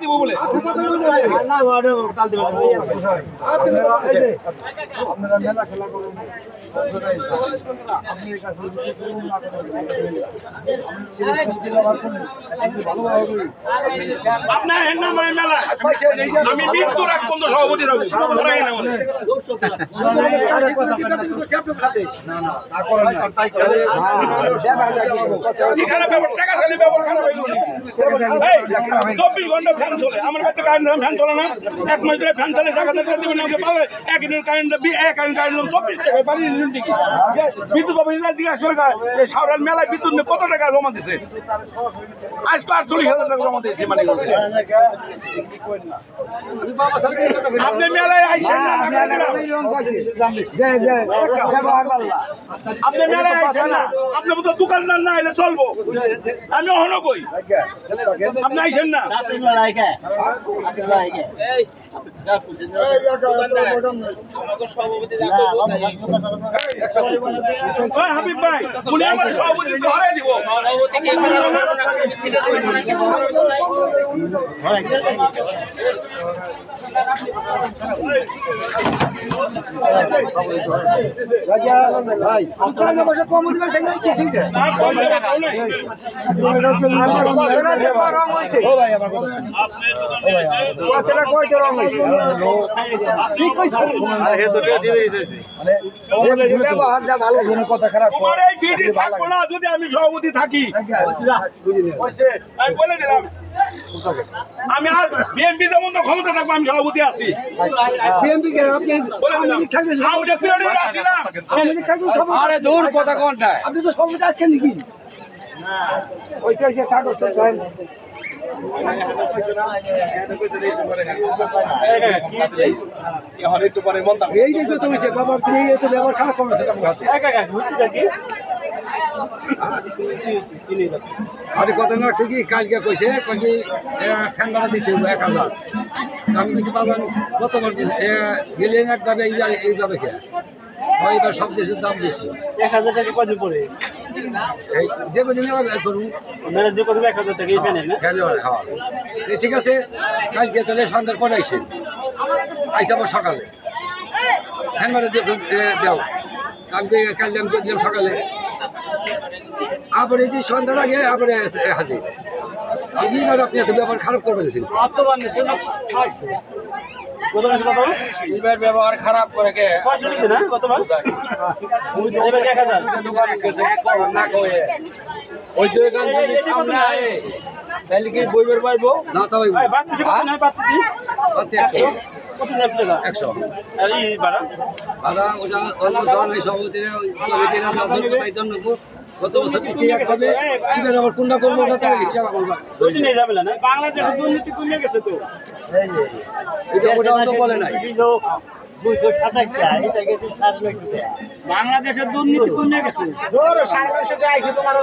দিব বলে না ম্যাডাম টাল দিবেন আপনি আপনারা মেলা খেলা করেন আপনি কাছে আপনার হেন নাম মেলা আমি মৃত্যু রাখ বন্ধু সভাপতি রাখবো ধরাই না বলে এখানে টাকা খালি ব্যবহার খারাপ হয়ে গেল 24 ঘন্টা ফ্যান চলে আমার বাড়িতে কারেন্ট ফ্যান চলে না এক মাস ধরে ফ্যান চলে টাকা দিবেন না পারলে এক দিনের কারেন্ট 24 টাকা পানি বিদ্যুৎ অফিসে জিজ্ঞাসা করে সাউরাল মেলায় বিদ্যুৎ নিয়ে কত টাকা জমা দিছে আজকে 48,000 টাকা জমা দিয়েছে মানে আপনি মেলায় আইসেন না আপনি মেলায় আইসেন না আপনার মতো দোকানদার না এলে চলবো আমি অহনো কই আপনি আইসেন না হাবিব ভাই উনি আমার সভাপতি ধরে দিব কথা খারাপ যদি আমি সভাপতি থাকি আমি বলে দিলাম আমি আর বিএনপি যেমন তো ক্ষমতা থাকবো আমি সভাপতি আছি আরে দূর কথা কোনটা আপনি তো সভাপতি আজকে নাকি এই দেখবে তুমি বাবার তুমি তো ব্যবহার খারাপ করেছে আরে কত লাগছে কি কালকে কইছে কি ফ্যান ভাড়া দিতে হবে 1000 আমি কিছু বাজান কতবার গেলেন একভাবে এইভাবে খেয়ে এবার সব দেশের দাম বেশি 1000 টাকা কত পড়ে এই যে কদিন করুন মেরে যে কত 1000 টাকা এই ফ্যানের না হ্যাঁ ঠিক আছে কালকে তাহলে সন্ধ্যার পরে আইসেন আইসা আবার সকালে ফ্যান ভাড়া দেও আমি কালকে আমি করে দিলাম সকালে আবার এই যে সন্ধ্যার আগে আবার হাজির আপনি এত ব্যাপার খারাপ করবেন ব্যবহার খারাপ করে কে না কতবার না কয়ে ওই তো এখান থেকে সামনে আয় তাহলে কি বইবের পাইবো না তা ভাই কত বছর দিচ্ছি একভাবে কিভাবে আবার কোনটা করবো বাংলাদেশের দুর্নীতি কমে গেছে তো ওটা বলে নাই বাংলাদেশের দুর্নীতি কমে গেছে তোমার